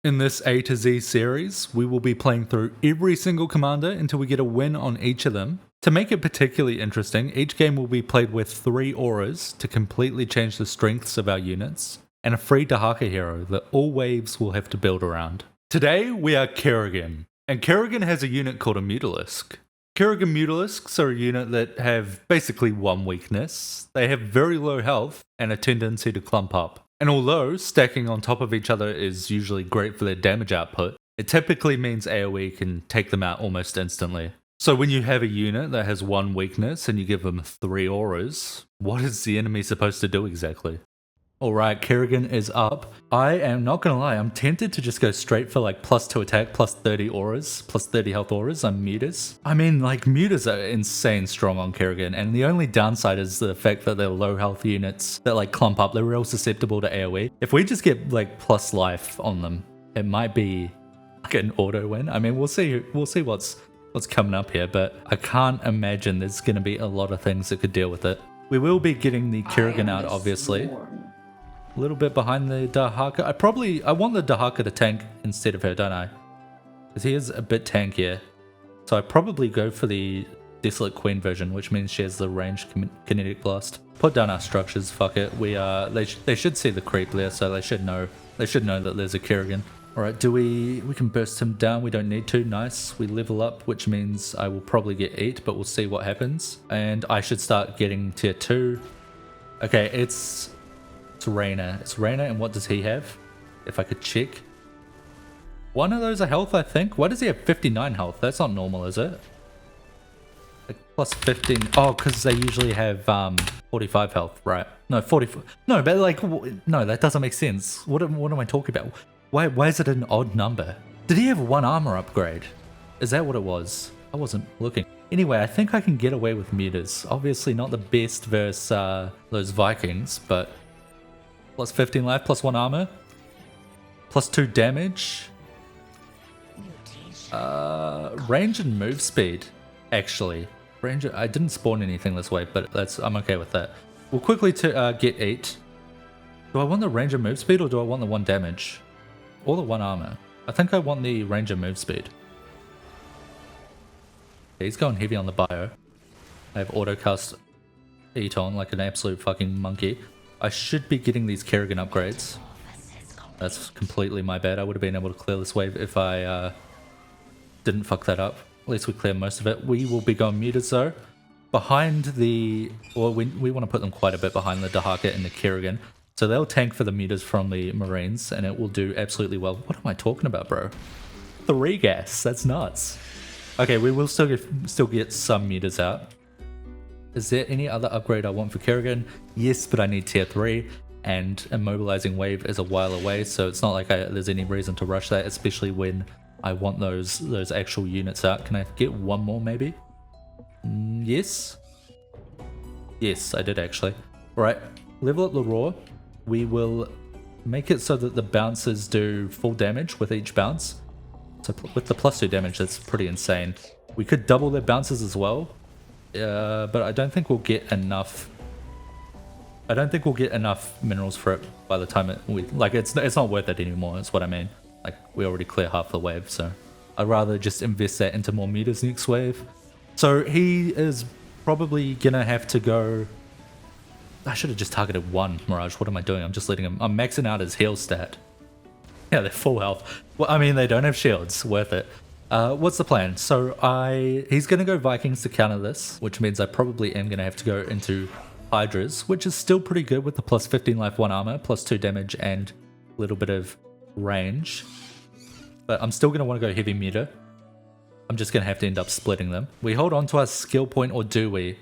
In this A to Z series, we will be playing through every single commander until we get a win on each of them. To make it particularly interesting, each game will be played with 3 auras to completely change the strengths of our units, and a free Dahaka hero that all waves will have to build around. Today, we are Kerrigan, and Kerrigan has a unit called a Mutalisk. Kerrigan Mutalisks are a unit that have basically one weakness. They have very low health and a tendency to clump up. And although stacking on top of each other is usually great for their damage output, it typically means AoE can take them out almost instantly. So when you have a unit that has one weakness and you give them 3 auras, what is the enemy supposed to do exactly? Alright, Kerrigan is up. I am not gonna lie, I'm tempted to just go straight for like +2 attack, +30 auras, +30 health auras on Mutas. I mean, like, Mutas are insane strong on Kerrigan, and the only downside is the fact that they're low health units that like clump up. They're real susceptible to AoE. If we just get like plus life on them, it might be like an auto win. I mean, we'll see what's coming up here, but I can't imagine there's gonna be a lot of things that could deal with it. We will be getting the Kerrigan out, obviously. A little bit behind the Dahaka. I want the Dahaka to tank instead of her, don't I? Because he is a bit tankier. So I probably go for the Desolate Queen version, which means she has the ranged kinetic blast. Put down our structures, fuck it. They should see the creep there, so they should know that there's a Kerrigan. Alright, we can burst him down, we don't need to, nice. We level up, which means I will probably get 8, but we'll see what happens. And I should start getting tier 2. Okay, it's Reyna. It's Reyna, and what does he have? If I could check. One of those are health, I think. Why does he have 59 health? That's not normal, is it? Like plus 15. Oh, because they usually have 45 health, right? No, 44. No, but like, no, that doesn't make sense. What am I talking about? Why is it an odd number? Did he have 1 armor upgrade? Is that what it was? I wasn't looking. Anyway, I think I can get away with Mutas. Obviously not the best versus those Vikings, but plus 15 life, plus 1 armor, plus 2 damage. Range and move speed, actually. Range, I didn't spawn anything this way, but I'm okay with that. We'll quickly get 8. Do I want the range and move speed, or do I want the 1 damage? Or the 1 armor? I think I want the range and move speed. Yeah, he's going heavy on the bio. I have autocast Eton like an absolute fucking monkey. I should be getting these Kerrigan upgrades. That's completely my bad. I would have been able to clear this wave if I didn't fuck that up. At least we clear most of it. We will be going Mutas though. Behind the... Well, we want to put them quite a bit behind the Dahaka and the Kerrigan. So they'll tank for the Mutas from the Marines, and it will do absolutely well. What am I talking about, bro? 3 gas. That's nuts. Okay, we will still get some Mutas out. Is there any other upgrade I want for Kerrigan? Yes, but I need tier 3, and immobilizing wave is a while away, so it's not like there's any reason to rush that, especially when I want those actual units out. Can I get 1 more maybe? Yes. Yes, I did actually. Alright, level up the Roar. We will make it so that the bouncers do full damage with each bounce. So with the plus 2 damage, that's pretty insane. We could double their bounces as well. But I don't think we'll get enough. I don't think we'll get enough minerals for it by the time it's not worth it anymore. That's what I mean. Like, we already clear half the wave, so I'd rather just invest that into more Mutas next wave. So he is probably gonna have to go. I should have just targeted 1 Mirage. What am I doing? I'm just letting him. I'm maxing out his heal stat. Yeah, they're full health. Well, I mean, they don't have shields. Worth it. What's the plan? So he's going to go Vikings to counter this, which means I probably am going to have to go into Hydras, which is still pretty good with the plus 15 life, 1 armor, plus 2 damage, and a little bit of range. But I'm still going to want to go heavy Muta. I'm just going to have to end up splitting them. We hold on to our skill point, or do we?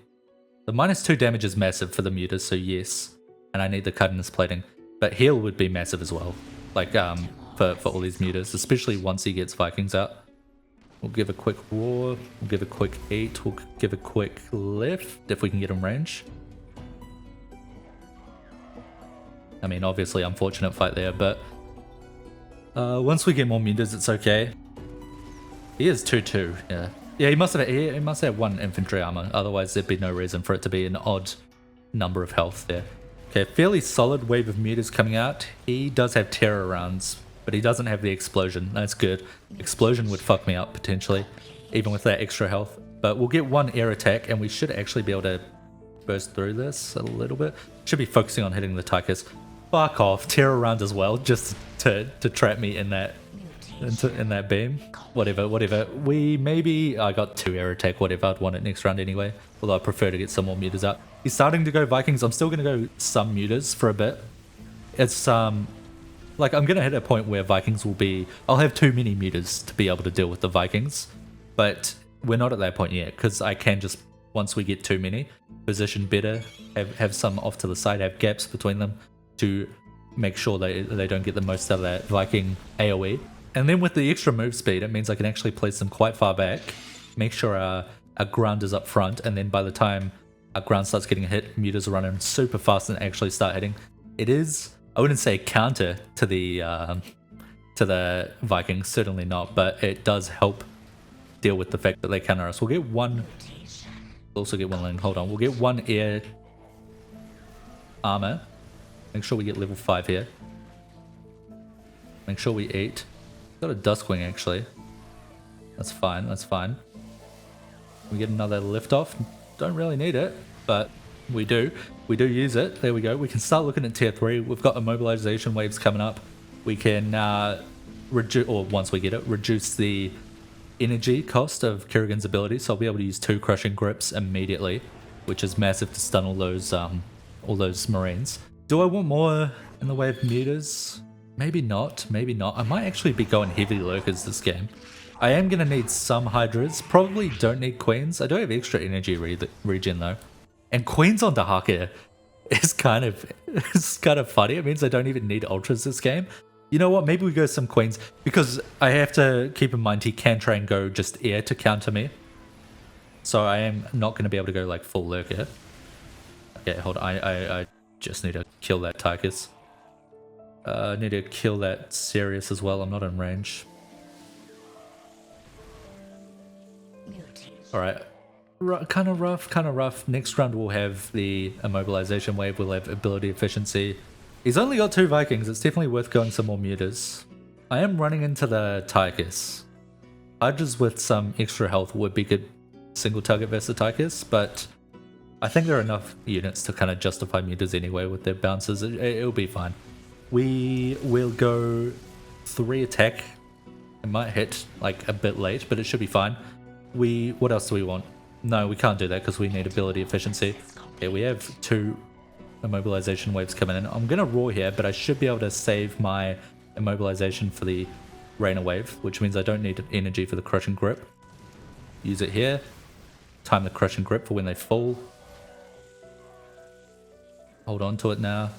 The minus 2 damage is massive for the Mutas, so yes. And I need the Cutting plating. But heal would be massive as well. Like, for all these Mutas, especially once he gets Vikings out. We'll give a quick roar, we'll give a quick 8, we'll give a quick lift if we can get him range. I mean, obviously unfortunate fight there, but once we get more Mutas, it's okay. He is 2-2, yeah. Yeah, he must have 1 infantry armor, otherwise there'd be no reason for it to be an odd number of health there. Okay, fairly solid wave of Mutas coming out. He does have terror rounds, but he doesn't have the explosion. That's good. Explosion would fuck me up potentially, even with that extra health. But we'll get one air attack, and we should actually be able to burst through this a little bit. Should be focusing on hitting the Tychus. Fuck off. Tear around as well, just to trap me in that in that beam. Whatever. I got 2 air attack, whatever. I'd want it next round anyway. Although I prefer to get some more Mutas out. He's starting to go Vikings. I'm still going to go some Mutas for a bit. It's like I'm going to hit a point where Vikings will be... I'll have too many Mutas to be able to deal with the Vikings. But we're not at that point yet, because I can just, once we get too many, position better, have some off to the side, have gaps between them to make sure they don't get the most out of that Viking AoE. And then with the extra move speed, it means I can actually place them quite far back, make sure our ground is up front, and then by the time our ground starts getting hit, Mutas are running super fast and actually start hitting. It is, I wouldn't say counter to the Vikings, certainly not, but it does help deal with the fact that they counter us. We'll get one, also get one lane, hold on, we'll get one air armor. Make sure we get level 5 here. Make sure we eat. Got a Duskwing actually. That's fine, that's fine. We get another lift off. Don't really need it, but we do. We do use it. There we go. We can start looking at tier 3. We've got immobilization waves coming up. We can reduce, or once we get it, reduce the energy cost of Kerrigan's ability. So I'll be able to use 2 crushing grips immediately, which is massive to stun all those Marines. Do I want more in the way of Mutas? Maybe not, maybe not. I might actually be going heavy lurkers this game. I am going to need some Hydras. Probably don't need Queens. I do have extra energy regen though. And Queens on Dahaka is kind of funny. It means I don't even need Ultras this game. You know what? Maybe we go some Queens, because I have to keep in mind he can try and go just air to counter me. So I am not going to be able to go like full lurker. Okay, hold on. I just need to kill that Tychus. I need to kill that Sirius as well. I'm not in range. Alright. Kind of rough. Next round we'll have the immobilization wave. We'll have ability efficiency. He's only got 2 Vikings. It's definitely worth going some more Mutas. I am running into the Tychus. Hydras with some extra health would be good single target versus Tychus, but I think there are enough units to kind of justify Mutas anyway with their bounces. It'll be fine. We will go 3 attack. It might hit like a bit late, but it should be fine. What else do we want? No, we can't do that because we need ability efficiency. Okay, we have 2 immobilization waves coming in. I'm gonna roar here, but I should be able to save my immobilization for the Rainer wave, which means I don't need energy for the crushing grip. Use it here. Time the crushing grip for when they fall. Hold on to it now.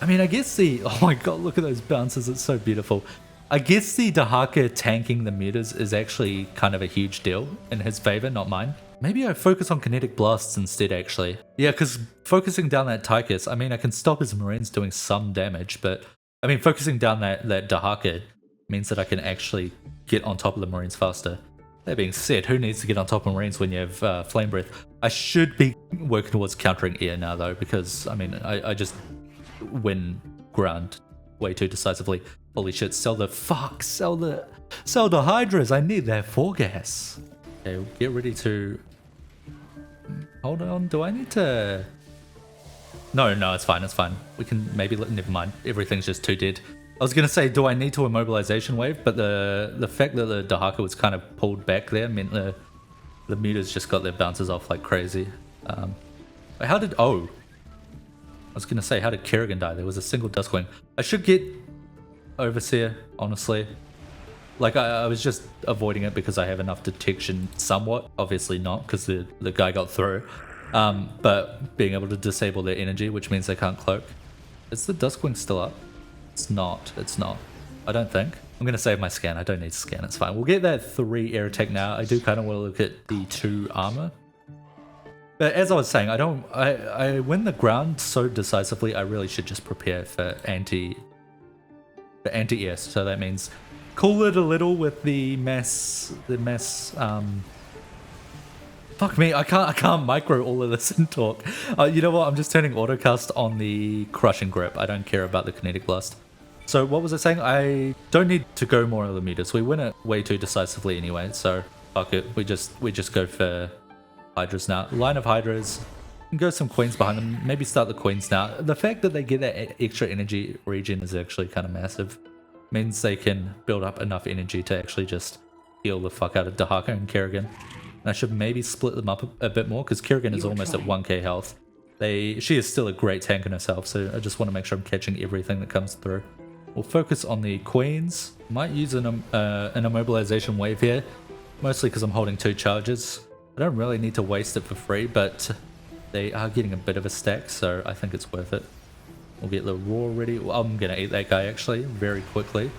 I mean, I guess oh my god, look at those bounces, it's so beautiful. I guess the Dahaka tanking the Mutas is actually kind of a huge deal in his favor, not mine. Maybe I focus on kinetic blasts instead, actually. Yeah, because focusing down that Tychus, I mean, I can stop his Marines doing some damage, but I mean, focusing down that Dahaka means that I can actually get on top of the Marines faster. That being said, who needs to get on top of Marines when you have Flame Breath? I should be working towards countering air now, though, because, I mean, I just win ground way too decisively. Holy shit, sell the Hydras. I need that 4 gas. Okay, we'll get ready to... Hold on, do I need to... No, it's fine, it's fine. We can maybe never mind. Everything's just too dead. I was going to say, do I need to immobilization wave? But the fact that the Dahaka was kind of pulled back there meant the Mutas just got their bounces off like crazy. How did... Oh. I was going to say, how did Kerrigan die? There was a single Duskwing. I should get Overseer, honestly. Like, I was just avoiding it because I have enough detection somewhat. Obviously not, because the guy got through. But being able to disable their energy, which means they can't cloak. Is the Duskwing still up? It's not. I don't think. I'm going to save my scan. I don't need to scan. It's fine. We'll get that 3 air attack now. I do kind of want to look at the 2 armor. But as I was saying, I win the ground so decisively, I really should just prepare for anti-air. So that means cool it a little with the mass fuck me, I can't micro all of this and talk. You know what, I'm just turning autocast on the crushing grip. I don't care about the kinetic blast. So what was I saying? I don't need to go more of the Mutas. We win it way too decisively anyway, so fuck it. We just go for Hydras now. Line of Hydras. And go some Queens behind them. Maybe start the Queens now. The fact that they get that extra energy regen is actually kind of massive. Means they can build up enough energy to actually just heal the fuck out of Dahaka and Kerrigan. And I should maybe split them up a bit more because Kerrigan is almost at 1k health. She is still a great tank in herself, so I just want to make sure I'm catching everything that comes through. We'll focus on the Queens. Might use an immobilization wave here, mostly because I'm holding 2 charges. I don't really need to waste it for free, but they are getting a bit of a stack, so I think it's worth it. We'll get the Roar ready. Well, I'm going to eat that guy actually very quickly.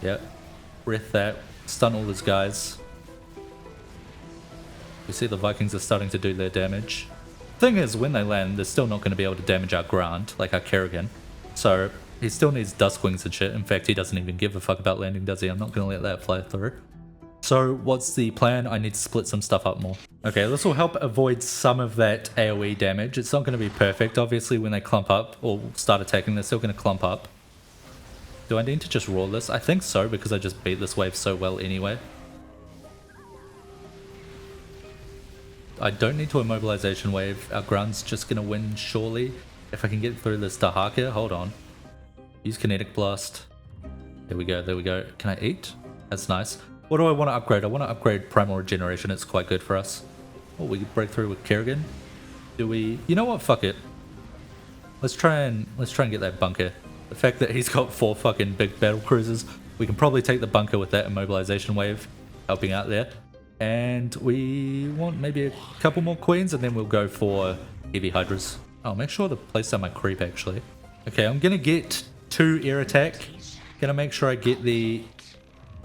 Yep. Breath that. Stun all his guys. You see the Vikings are starting to do their damage. Thing is, when they land, they're still not going to be able to damage our ground, like our Kerrigan. So he still needs Duskwings and shit. In fact, he doesn't even give a fuck about landing, does he? I'm not going to let that fly through. So what's the plan? I need to split some stuff up more. Okay, this will help avoid some of that AoE damage. It's not going to be perfect. Obviously, when they clump up or start attacking, they're still going to clump up. Do I need to just roar this? I think so, because I just beat this wave so well anyway. I don't need to immobilization wave. Our ground's just going to win, surely. If I can get through this Dahaka. Hold on. Use Kinetic Blast. There we go, there we go. Can I eat? That's nice. What do I want to upgrade? I want to upgrade Primal Regeneration. It's quite good for us. Oh, we break through with Kerrigan. Do we... You know what? Fuck it. Let's try and get that bunker. The fact that he's got 4 fucking big battle cruisers, we can probably take the bunker with that immobilization wave helping out there. And we want maybe a couple more Queens, and then we'll go for heavy Hydras. I'll make sure to place down my creep actually. Okay, I'm gonna get 2 air attack. Gonna make sure I get the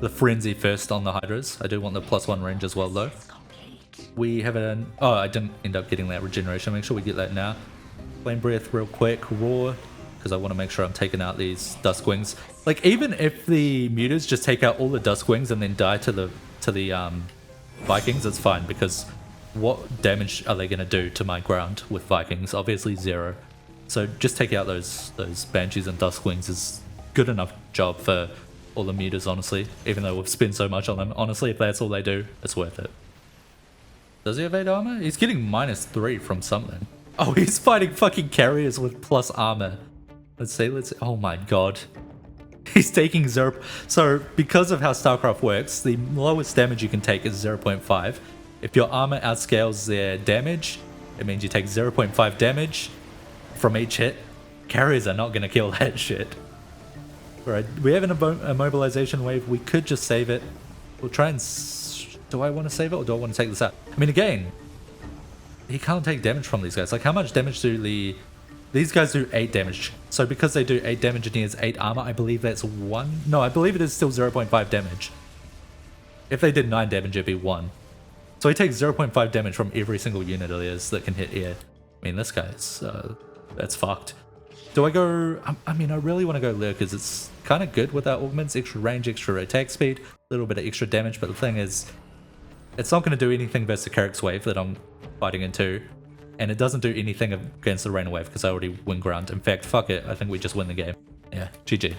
frenzy first on the Hydras. I do want the +1 range as well though. We have an... Oh, I didn't end up getting that regeneration. Make sure we get that now. Flame Breath real quick. Roar. Because I want to make sure I'm taking out these Duskwings. Like, even if the Mutas just take out all the Duskwings and then die to the Vikings, it's fine. Because what damage are they going to do to my ground with Vikings? Obviously 0. So just take out those Banshees and Duskwings is good enough job for all the Mutas, honestly. Even though we've spent so much on them. Honestly, if that's all they do, it's worth it. Does he have 8 armor? He's getting -3 from something. Oh, he's fighting fucking carriers with plus armor. Let's see. Oh my god. He's taking 0. So, because of how StarCraft works, the lowest damage you can take is 0.5. If your armor outscales their damage, it means you take 0.5 damage from each hit. Carriers are not going to kill that shit. Right, we have an immobilization wave. We could just save it. We'll try and... Do I want to save it or do I want to take this out? I mean, again, he can't take damage from these guys. Like, how much damage do these guys do 8 damage. So because they do 8 damage and he has 8 armor, I believe that's 1. No, I believe it is still 0.5 damage. If they did 9 damage, it'd be 1. So he takes 0.5 damage from every single unit it is that can hit air. I mean, this guy's... that's fucked. Do I go... I mean, I really want to go Lure because it's kind of good with our augments. Extra range, extra attack speed, a little bit of extra damage. But the thing is, it's not going to do anything versus the Carrick's wave that I'm fighting into. And it doesn't do anything against the Rain Wave because I already win ground. In fact, fuck it. I think we just win the game. Yeah, GG.